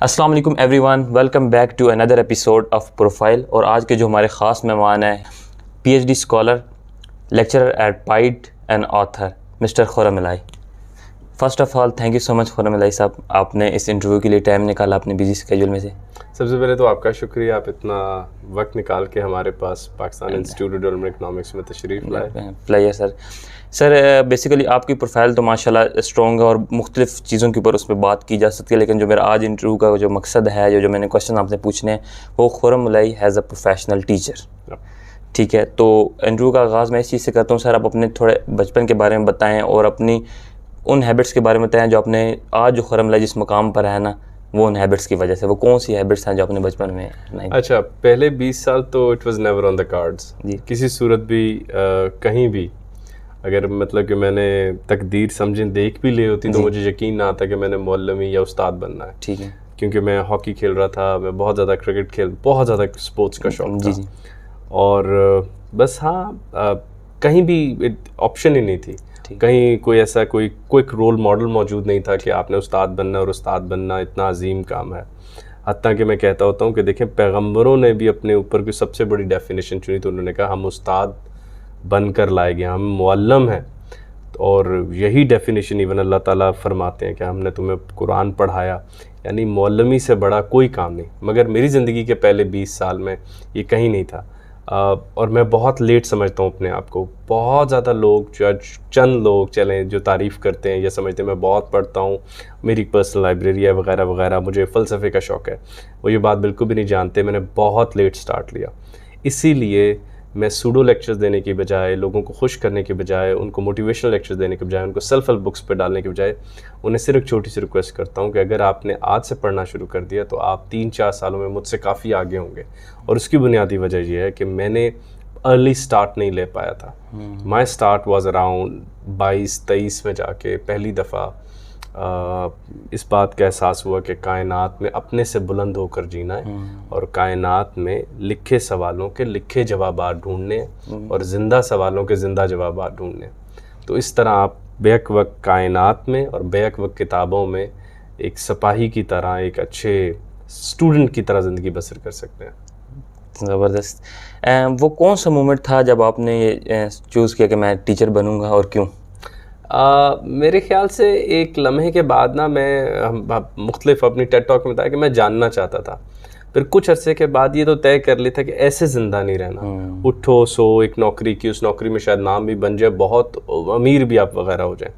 अस्सलाम वालेकुम everyone, welcome back to another episode of profile. और आज के जो हमारे ख़ास मेहमान हैं PhD scholar, lecturer at PIDE and author mister Khurram Ilahi. First of all thank you so much Khurram Ilahi साहब, आपने इस इंटरव्यू के लिए टाइम निकाला अपने बिजी स्केड्यूल में से। सबसे पहले तो आपका शुक्रिया, आप इतना वक्त निकाल के हमारे पास Pakistan institute of development economics में तशरीफ़ लाए। प्लेयर सर बेसिकली आपकी प्रोफाइल तो माशाल्लाह स्ट्रॉन्ग है और मुख्तलिफ़ चीज़ों के ऊपर उसमें बात की जा सकती है, लेकिन जो मेरा आज इंटरव्यू का जो मकसद है, जो मैंने क्वेश्चन आपसे पूछने हैं, वो खुर्रम इलाही हैज़ अ प्रोफेशनल टीचर। ठीक है, तो इंटरव्यू का आगाज़ मैं इस चीज़ से करता हूँ। सर आप अपने थोड़े बचपन के बारे में बताएँ और अपनी उन हैबिट्स के बारे में बताएँ जो आपने आज जो खुर्रम इलाही जिस मुकाम पर है ना, वो उन हैबिट्स की वजह से, वो कौन सी हैबिट्स हैं जो अपने बचपन में नहीं? अच्छा, पहले 20 साल तो it was never on the cards जी। किसी सूरत भी कहीं भी अगर मतलब कि मैंने तकदीर समझें देख भी ले होती तो मुझे यकीन ना आता कि मैंने मौलवी या उस्ताद बनना है। ठीक है, क्योंकि मैं हॉकी खेल रहा था, मैं बहुत ज़्यादा क्रिकेट बहुत ज़्यादा स्पोर्ट्स का शौक था जी। और बस हाँ, कहीं भी ऑप्शन ही नहीं थी, कहीं कोई ऐसा कोई क्विक रोल मॉडल मौजूद नहीं था कि आपने उस्ताद बनना, और उस्ताद बनना इतना अजीम काम है। हत्ता कि मैं कहता होता हूँ कि देखें, पैगम्बरों ने भी अपने ऊपर की सबसे बड़ी डेफिनेशन चुनी तो उन्होंने कहा हम उस्ताद बनकर लाए गए, हम मुअल्लम हैं। और यही डेफिनेशन इवन अल्लाह ताला फरमाते हैं कि हमने तुम्हें कुरान पढ़ाया, यानी मुअल्लमी से बड़ा कोई काम नहीं। मगर मेरी ज़िंदगी के पहले 20 साल में ये कहीं नहीं था। और मैं बहुत लेट समझता हूँ अपने आप को। बहुत ज़्यादा लोग, चंद लोग चलें जो तारीफ़ करते हैं या समझते हैं मैं बहुत पढ़ता हूँ, मेरी पर्सनल लाइब्रेरी है वगैरह वगैरह, मुझे फ़लसफ़े का शौक़ है, वो ये बात बिल्कुल भी नहीं जानते। मैंने बहुत लेट स्टार्ट लिया, इसीलिए मैं सूडो लेक्चर्स देने की बजाय, लोगों को खुश करने के बजाय, उनको मोटिवेशनल लेक्चर्स देने के बजाय, उनको सेल्फ हेल्प बुक्स पे डालने के बजाय, उन्हें सिर्फ एक छोटी सी रिक्वेस्ट करता हूँ कि अगर आपने आज से पढ़ना शुरू कर दिया तो आप 3-4 सालों में मुझसे काफ़ी आगे होंगे। और उसकी बुनियादी वजह यह है कि मैंने अर्ली स्टार्ट नहीं ले पाया था। माई स्टार्ट वॉज अराउंड 22-23 में जाके पहली दफ़ा इस बात का एहसास हुआ कि कायनात में अपने से बुलंद होकर जीना है और कायनात में लिखे सवालों के लिखे जवाबात ढूंढने और ज़िंदा सवालों के ज़िंदा जवाबात ढूंढने। तो इस तरह आप बेक वक्त कायनात में और बेक वक्त किताबों में एक सिपाही की तरह, एक अच्छे स्टूडेंट की तरह ज़िंदगी बसर कर सकते हैं। ज़बरदस्त। वो कौन सा मोमेंट था जब आपने ये चूज़ किया कि मैं टीचर बनूंगा, और क्यों? मेरे ख़्याल से एक लम्हे के बाद ना, मैं मुख्तलिफ अपनी टेड टॉक में बताया कि मैं जानना चाहता था। फिर कुछ अरसे के बाद ये तो तय कर लिया था कि ऐसे ज़िंदा नहीं रहना। उठो सो एक नौकरी की, उस नौकरी में शायद नाम भी बन जाए, बहुत अमीर भी आप वगैरह हो जाएं।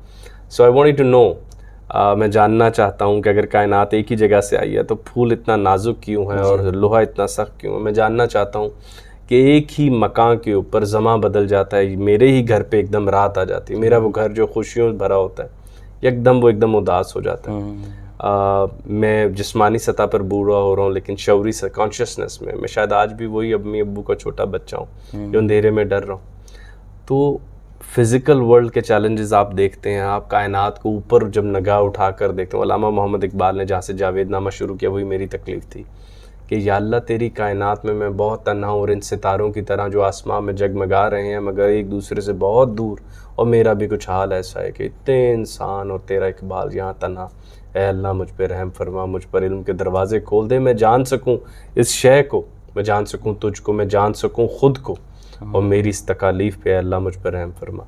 सो आई वांटेड टू नो, मैं जानना चाहता हूँ कि अगर कायनात एक ही जगह से आई है तो फूल इतना नाजुक क्यों है और लोहा इतना सख्त क्यों है। मैं जानना चाहता हूँ कि एक ही मकान के ऊपर ज़मा बदल जाता है, मेरे ही घर पे एकदम रात आ जाती है, मेरा वो घर जो खुशियों भरा होता है एकदम वो एकदम उदास हो जाता है। मैं जिस्मानी सतह पर बूढ़ा हो रहा हूँ, लेकिन शऊरी से कॉन्शियसनेस में मैं शायद आज भी वही अम्मी अब्बू का छोटा बच्चा हूँ जो अंधेरे में डर रहा हूँ। तो फ़िज़िकल वर्ल्ड के चैलेंजेस आप देखते हैं, आप कायनात को ऊपर जब निगाह उठा कर देखते हैं। अल्लामा मोहम्मद इकबाल ने जहाँ से जावेदनामा शुरू किया, वही मेरी तकलीफ़ थी कि या अल्लाह तेरी कायनात में मैं बहुत तन्हा हूँ, और इन सितारों की तरह जो आसमान में जगमगा रहे हैं मगर एक दूसरे से बहुत दूर, और मेरा भी कुछ हाल ऐसा है कि इतने इंसान और तेरा इकबाल यहाँ तन्हा। ऐ अल्लाह मुझ पर रहम फरमा, मुझ पर इल्म के दरवाज़े खोल दे, मैं जान सकूँ इस शय को, मैं जान सकूँ तुझको, मैं जान सकूँ ख़ुद को, और मेरी इस तकालीफ़ पे अल्लाह मुझ पर रहम फरमा।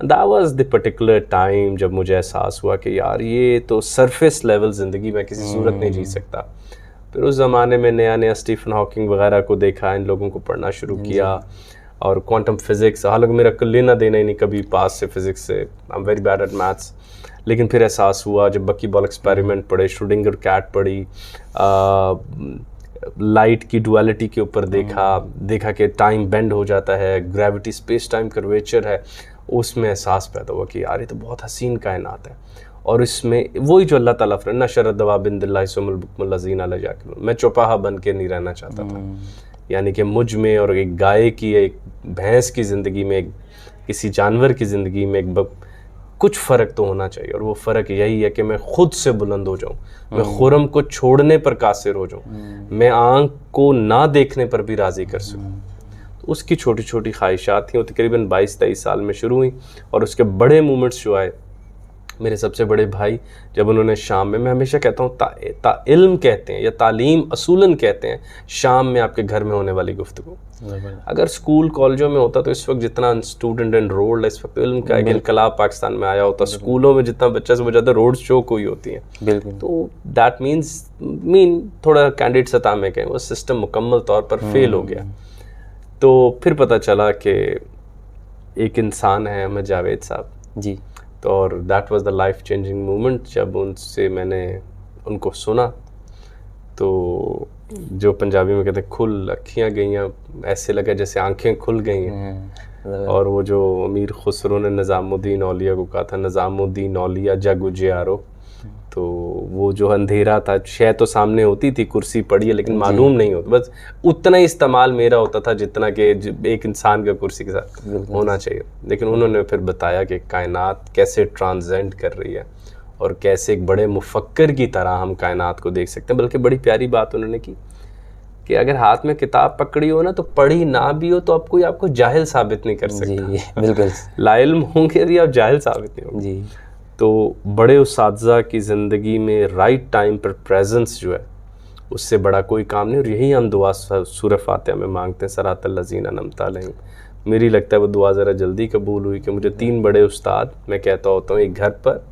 That was the particular time जब मुझे एहसास हुआ कि यार ये तो सरफेस लेवल ज़िंदगी में किसी सूरत नहीं जी सकता। फिर उस ज़माने में नया स्टीफन हॉकिंग वगैरह को देखा, इन लोगों को पढ़ना शुरू किया, और क्वांटम फिज़िक्स, हालांकि मेरा लेना देना ही नहीं कभी पास से फिज़िक्स से, I am very bad at maths. लेकिन फिर एहसास हुआ जब बकी बॉल एक्सपेरिमेंट पढ़े, श्रोडिंगर कैट पढ़ी, लाइट की डुअलिटी के ऊपर देखा कि टाइम बेंड हो जाता है, ग्रेविटी स्पेस टाइम कर्वेचर है। उसमें एहसास पैदा हुआ कि यार ये तो बहुत हसीन कायनात है, और इसमें वही जो अल्लाह ताला फरमाता है, नशर दवा बिंदिल्लाहि सुमुल बुकमुल लज़ीना ला याक़िलून। मैं चौपाहा बन के नहीं रहना चाहता था, यानी कि मुझ में और एक गाय की, एक भैंस की ज़िंदगी में, किसी जानवर की ज़िंदगी में कुछ फ़र्क तो होना चाहिए, और वो फ़र्क यही है कि मैं ख़ुद से बुलंद हो जाऊँ, मैं खुर्रम को छोड़ने पर कासिर हो जाऊँ, मैं आँख को ना देखने पर भी राज़ी कर सकूँ। तो उसकी छोटी छोटी ख्वाहिशात थी, वो तकरीबन 22-23 साल में शुरू हुई, और उसके बड़े मूवमेंट्स जो आए मेरे सबसे बड़े भाई जब उन्होंने शाम में, मैं हमेशा कहता हूँ इल्म कहते हैं या तालीम असूलन कहते हैं शाम में आपके घर में होने वाली गुफ्तगू। अगर स्कूल कॉलेजों में होता तो इस वक्त जितना स्टूडेंट एनरोल्ड है इस वक्त इल्म का एक इनकलाब पाकिस्तान में आया होता। स्कूलों में जितना बच्चा से ज़्यादा रोड शो कोई होती है। तो दैट मीन थोड़ा कैंडिडेट सतह में कहें वो सिस्टम मुकम्मल तौर पर फेल हो गया। तो फिर पता चला कि एक इंसान है अहमद जावेद साहब जी, तो और that was the life changing moment. जब उनसे मैंने उनको सुना तो जो पंजाबी में कहते हैं खुल अखियाँ गईयाँ, ऐसे लगा जैसे आंखें खुल गई हैं। और वो जो अमीर खुसरो ने निज़ामुद्दीन औलिया को कहा था, निज़ामुद्दीन औलिया जग उजियारो, तो वो जो अंधेरा था शय तो सामने होती थी, कुर्सी पड़ी है लेकिन मालूम नहीं होता, बस उतना ही इस्तेमाल मेरा होता था जितना कि एक इंसान का कुर्सी के साथ होना चाहिए। लेकिन उन्होंने फिर बताया कि कायनात कैसे ट्रांसेंड कर रही है और कैसे एक बड़े मुफक्कर की तरह हम कायनात को देख सकते हैं। बल्कि बड़ी प्यारी बात उन्होंने की कि अगर हाथ में किताब पकड़ी हो ना तो पढ़ी ना भी हो तो अब कोई आपको जाहिल साबित नहीं कर सकता। बिल्कुल लाइल्म होंगे भी आप जाहिल साबित नहीं होंगे जी। तो बड़े उस्ताज़ा की ज़िंदगी में राइट टाइम पर प्रेजेंस जो है उससे बड़ा कोई काम नहीं। और यही हम दुआ सूरह फातिहा में मांगते हैं, सरातल लज़ीना अनअमता अलैहिम। मेरी लगता है वो दुआ ज़रा जल्दी कबूल हुई कि मुझे 3 बड़े उस्ताद, मैं कहता होता हूँ, एक घर पर,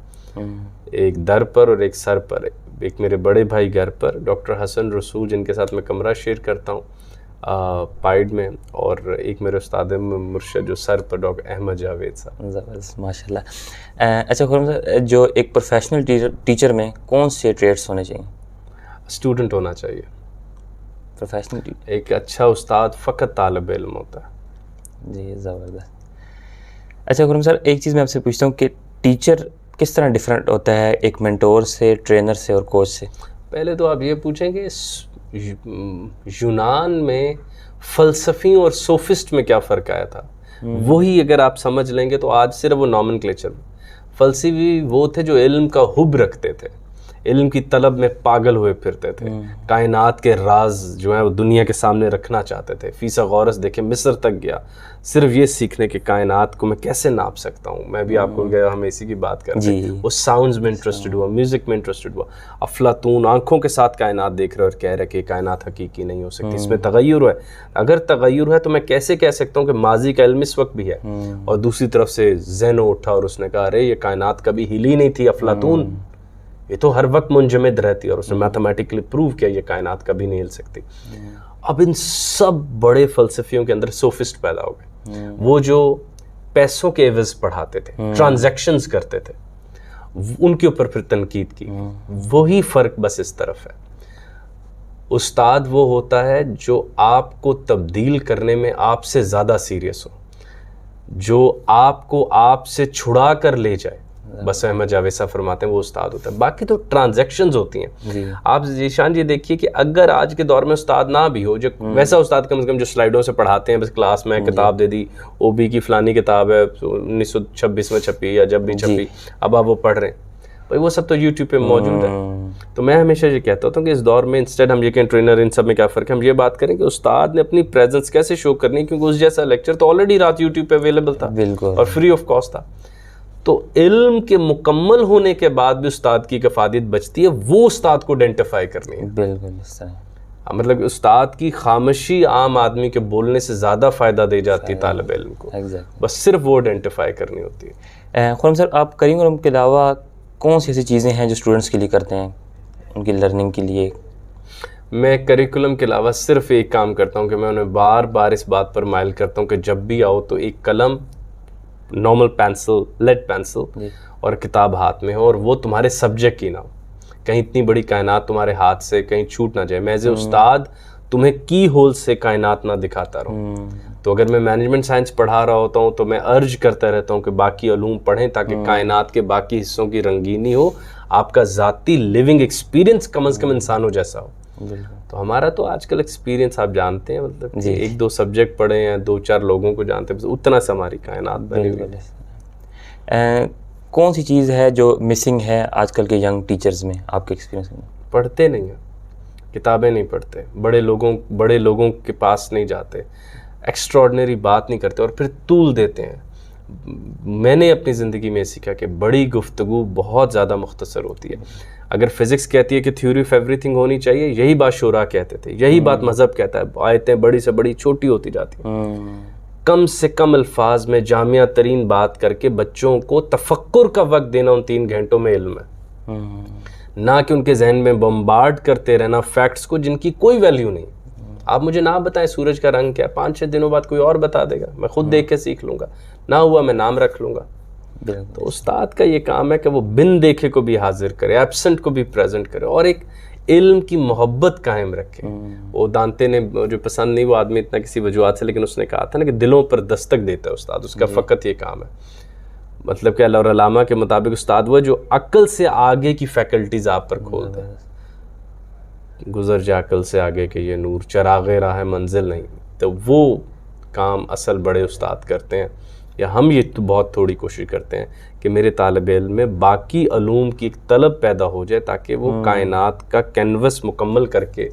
एक दर पर और एक सर पर। एक मेरे बड़े भाई घर पर डॉक्टर हसन रसूल जिनके साथ मैं कमरा शेयर करता हूँ पाइड में, और एक मेरे उस्ताद मुर्शद जो सर पर डॉक्टर अहमद जावेद साहब। ज़बरदस्त माशाल्लाह। अच्छा खुर्रम साहब, जो एक प्रोफेशनल टीचर में कौन से ट्रेड्स होने चाहिए? स्टूडेंट होना चाहिए। प्रोफेशनल टीचर एक अच्छा उस्ताद फ़कत तालिब इल्म होता है। जी, ज़बरदस्त। अच्छा खुर्रम सर, एक चीज़ मैं आपसे पूछता हूँ कि टीचर किस तरह डिफरेंट होता है एक मेंटोर से, ट्रेनर से और कोच से? पहले तो आप ये पूछेंगे यूनान में फ़लसफ़ी और सोफिस्ट में क्या फ़र्क आया था। वही अगर आप समझ लेंगे तो आज सिर्फ वो नॉमेनक्लेचर। फ़लसफ़ी वो थे जो इल्म का हुब रखते थे, इल्म की तलब में पागल हुए फिरते थे, कायनात के राज जो है वो दुनिया के सामने रखना चाहते थे। फीसागोरस देखे मिस्र तक गया सिर्फ ये सीखने के कायनात को मैं कैसे नाप सकता हूँ। मैं भी आपको गया, हम इसी की बात करते हैं। वो साउंड्स में इंटरेस्टेड हुआ, म्यूज़िक में इंटरेस्टेड हुआ। अफलातून आंखों के साथ कायनात देख रहे और कह रहे कि कायनात हकीकी नहीं हो सकती, इसमें तगय्युर है। अगर तगय्युर है तो मैं कैसे कह सकता हूँ कि माजी का इल्म इस वक्त भी है। और दूसरी तरफ से ज़ेनो उठा और उसने कहा अरे ये कायनात कभी हिली नहीं थी अफलातून, ये तो हर वक्त मुंजमद रहती है। और उसने मैथमेटिकली प्रूव किया ये कायनात कभी नहीं हिल सकती। अब इन सब बड़े फ़लसफ़ियों के अंदर सोफिस्ट पैदा हो गए, वो जो पैसों के एवज़ पढ़ाते थे, ट्रांजैक्शंस करते थे, उनके ऊपर फिर तनकीद की। वही फ़र्क बस इस तरफ है। उस्ताद वो होता है जो आपको तब्दील करने में आपसे ज़्यादा सीरियस हो, जो आपको आपसे छुड़ा कर ले जाए। बस अहमद जावेद साहब फरमाते हैं वो उस्ताद होता है। बाकी तो ट्रांजैक्शंस होती हैं। आप जीशान जी देखिए कि अगर आज के दौर में उस्ताद ना भी हो, जो वैसा उस्ताद कम से कम जो स्लाइडों से पढ़ाते हैं, बस क्लास में किताब दे दी, ओबी की फलानी किताब है 1926 में छपी या जब भी छपी, अब आप वो पढ़ रहे हैं, भाई वो सब तो यूट्यूब पे मौजूद है। तो मैं हमेशा ये कहता होता हूँ कि इस दौर में इंस्टेड हम ये कहें ट्रेनर इन सब में क्या फ़र्क है, हम ये बात करें कि उस्ताद ने अपनी प्रेजेंस कैसे शो करनी है, क्योंकि उस जैसा लेक्चर तो ऑलरेडी रात यूट्यूब पे अवेलेबल था और फ्री ऑफ कॉस्ट था। तो इल्म के मुकम्मल होने के बाद भी उस्ताद की कफादियत बचती है, वो उस्ताद को आइडेंटिफाई करनी है। बिल्कुल, मतलब उस्ताद की खामोशी आम आदमी के बोलने से ज़्यादा फ़ायदा दे जाती है तालिब इल्म को। बस सिर्फ वो आइडेंटिफाई करनी होती है। खुर्रम सर, आप करिकुलम के अलावा कौन सी ऐसी चीज़ें हैं जो स्टूडेंट्स के लिए करते हैं उनकी लर्निंग के लिए? मैं करिकुलम के अलावा सिर्फ एक काम करता हूँ कि मैं उन्हें बार बार इस बात पर माइल करता हूँ कि जब भी आओ तो एक कलम, नॉर्मल पेंसिल, लेड पेंसिल और किताब हाथ में हो, और वो तुम्हारे सब्जेक्ट की ना हो। कहीं इतनी बड़ी कायनात तुम्हारे हाथ से कहीं छूट ना जाए। मैं एज ए उस्ताद तुम्हें की होल से कायनात ना दिखाता रहूँ। तो अगर मैं मैनेजमेंट साइंस पढ़ा रहा होता हूँ तो मैं अर्ज करता रहता हूँ कि बाकी उलूम पढ़ें ताकि कायनात के बाकी हिस्सों की रंगीनी हो, आपका ज़ाती लिविंग एक्सपीरियंस कम से कम इंसानों जैसा हो। तो हमारा तो आजकल एक्सपीरियंस आप जानते हैं, मतलब कि 1-2 सब्जेक्ट पढ़े हैं, 2-4 लोगों को जानते हैं, बस उतना से हमारी कायनात बनी हुई है। कौन सी चीज़ है जो मिसिंग है आजकल के यंग टीचर्स में आपके एक्सपीरियंस में? पढ़ते नहीं हैं, किताबें नहीं पढ़ते, बड़े लोगों के पास नहीं जाते, एक्स्ट्राऑर्डिनरी बात नहीं करते और फिर तूल देते हैं। मैंने अपनी ज़िंदगी में सीखा कि बड़ी गुफ्तगू बहुत ज़्यादा मुख्तसर होती है। अगर फिज़िक्स कहती है कि थ्योरी ऑफ एवरीथिंग होनी चाहिए, यही बात शोरा कहते थे, यही बात मज़हब कहता है, आयतें बड़ी से बड़ी छोटी होती जाती हैं। कम से कम अल्फाज में जामिया तरीन बात करके बच्चों को तफक्कुर का वक्त देना उन 3 घंटों में इल्म है, ना कि उनके जहन में बम्बार्ड करते रहना फैक्ट्स को जिनकी कोई वैल्यू नहीं। आप मुझे ना बताएं सूरज का रंग क्या है, 5-6 दिनों बाद कोई और बता देगा, मैं खुद देख के सीख लूँगा, ना हुआ मैं नाम रख लूँगा। तो उस्ताद का ये काम है कि वो बिन देखे को भी हाजिर करे, एब्सेंट को भी प्रेजेंट करे और एक इल्म की मोहब्बत कायम रखे। वो दांते ने जो पसंद नहीं वो आदमी इतना किसी वजूहत से, लेकिन उसने कहा था ना कि दिलों पर दस्तक देता है उस्ताद, उसका फ़कत ये काम है। मतलब कि अल्लाह और अलामा के मुताबिक उस्ताद वो जो अक्ल से आगे की फैकल्टीज़ आप पर खोलता है। गुजर जा अक्ल से आगे के ये नूर, चरागे राह मंजिल नहीं। तो वो काम असल बड़े उस्ताद करते हैं, या हम ये तो बहुत थोड़ी कोशिश करते हैं कि मेरे तालिब इल्म में बाकी अलूम की एक तलब पैदा हो जाए ताकि वो कायनात का कैनवस मुकम्मल करके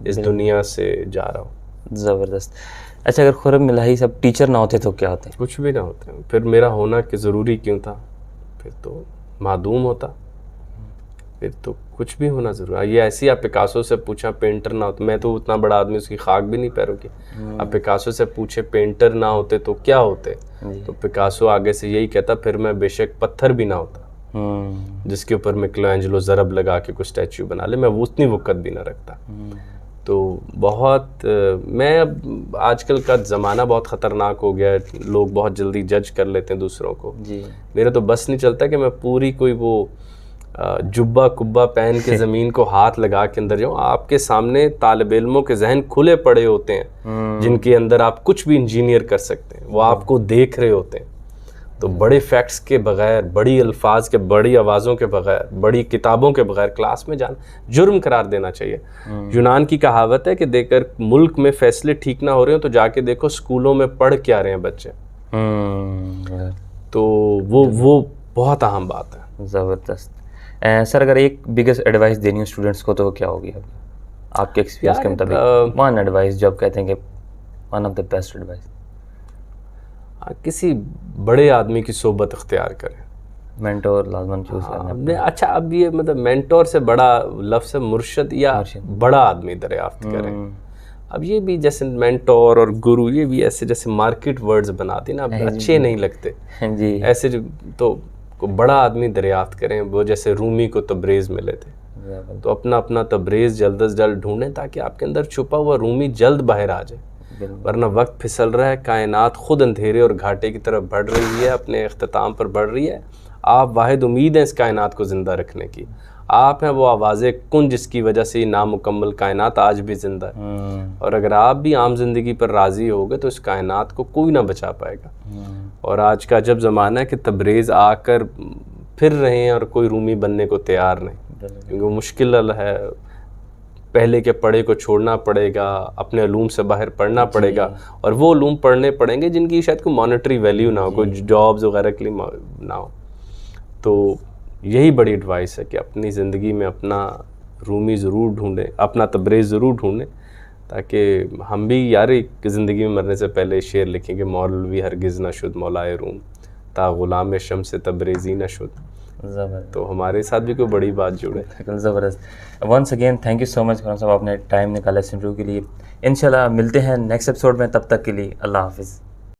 इस दुनिया से जा रहा हो। ज़बरदस्त। अच्छा, अगर खुर्रम मिलाही सब टीचर ना होते तो क्या होते? कुछ भी ना होते। फिर मेरा होना कि ज़रूरी क्यों था? फिर तो मादूम होता, फिर तो कुछ भी होना ज़रूरी। ये ऐसी आप पिकासो से पूछा पेंटर ना होते, मैं तो उतना बड़ा आदमी उसकी खाक भी नहीं पैरों की। आप पिकासो से पूछे पेंटर ना होते तो क्या होते, तो पिकासो आगे से यही कहता फिर मैं बेशक पत्थर भी ना होता जिसके ऊपर मिकलो एंजलो ज़रब लगा के कुछ स्टैचू बना ले, मैं वो उतनी वक़्त भी ना रखता। तो बहुत मैं अब आजकल का ज़माना बहुत ख़तरनाक हो गया है, लोग बहुत जल्दी जज कर लेते हैं दूसरों को जी। मेरा तो बस नहीं चलता कि मैं पूरी कोई वो जुब्बा कुब्बा पहन के ज़मीन को हाथ लगा के अंदर जाऊँ। आपके सामने तालिब इल्मों के जहन खुले पड़े होते हैं जिनके अंदर आप कुछ भी इंजीनियर कर सकते हैं, वो आपको देख रहे होते हैं। तो बड़े फैक्ट्स के बगैर, बड़ी अल्फाज के, बड़ी आवाज़ों के बगैर, बड़ी किताबों के बगैर क्लास में जाना जुर्म करार देना चाहिए। यूनान की कहावत है कि देकर मुल्क में फ़ैसले ठीक ना हो रहे हो तो जाके देखो स्कूलों में पढ़ क्या रहे हैं बच्चे। तो वो बहुत अहम बात है। ज़बरदस्त। सर, अगर एक बिगेस्ट एडवाइस देनी हो स्टूडेंट्स को तो क्या होगी आपके एक्सपीरियंस के मुताबिक? वन एडवाइस जो आप कहते हैं कि one of the best advice. किसी बड़े आदमी की सोबत इख्तियार करें, मेंटोर लाजमन चूज करना। अच्छा, अब ये मतलब मेंटोर से बड़ा लफ्ज़ है मुर्शद या बड़ा आदमी दरियाफ्त करें। अब ये भी जैसे मेंटोर और गुरु, ये भी ऐसे जैसे मार्केट वर्ड्स बनाते ना, अच्छे नहीं लगते जी। ऐसे तो को बड़ा आदमी दरियाफ्त करें। वो जैसे रूमी को तब्रेज़ मिले थे, तो अपना अपना तब्रेज़ जल्द अज जल्द ढूंढें ताकि आपके अंदर छुपा हुआ रूमी जल्द बाहर आ जाए। वरना वक्त फिसल रहा है, कायनात खुद अंधेरे और घाटे की तरफ बढ़ रही है, अपने अख्ताम पर बढ़ रही है। आप वाहिद उम्मीद हैं इस कायनात को ज़िंदा रखने की। आप हैं वो आवाज़ कुन जिसकी वजह से नामुकम्मल कायनात आज भी ज़िंदा है। और अगर आप भी आम ज़िंदगी पर राज़ी होगे तो इस कायनात को कोई ना बचा पाएगा। और आज का जब ज़माना है कि तब्रेज़ आकर फिर रहे हैं और कोई रूमी बनने को तैयार नहीं, क्योंकि वो मुश्किल है। पहले के पढ़े को छोड़ना पड़ेगा, अपने अलूम से बाहर पढ़ना पड़ेगा, और वो अलूम पढ़ने पड़ेंगे जिनकी शायद कोई मॉनेटरी वैल्यू ना हो, कोई जॉब्स वगैरह के लिए ना हो। तो यही बड़ी एडवाइस है कि अपनी ज़िंदगी में अपना रूमी ज़रूर ढूंढें, अपना तब्रेज़ ज़रूर ढूंढें, ताकि हम भी यार एक ज़िंदगी में मरने से पहले शेर लिखेंगे, मौलवी हरगिज़ न शुद मौलाए रूम ता गुलाम शम्स तब्रेज़ी न शुद। तो हमारे साथ भी कोई बड़ी बात जुड़े। ज़बरदस्त। Once again thank you so much Khurram साहब, आपने टाइम निकाला इस इंटरव्यू के लिए। इंशाल्लाह मिलते हैं नेक्स्ट एपिसोड में, तब तक के लिए अल्लाह हाफ़िज़।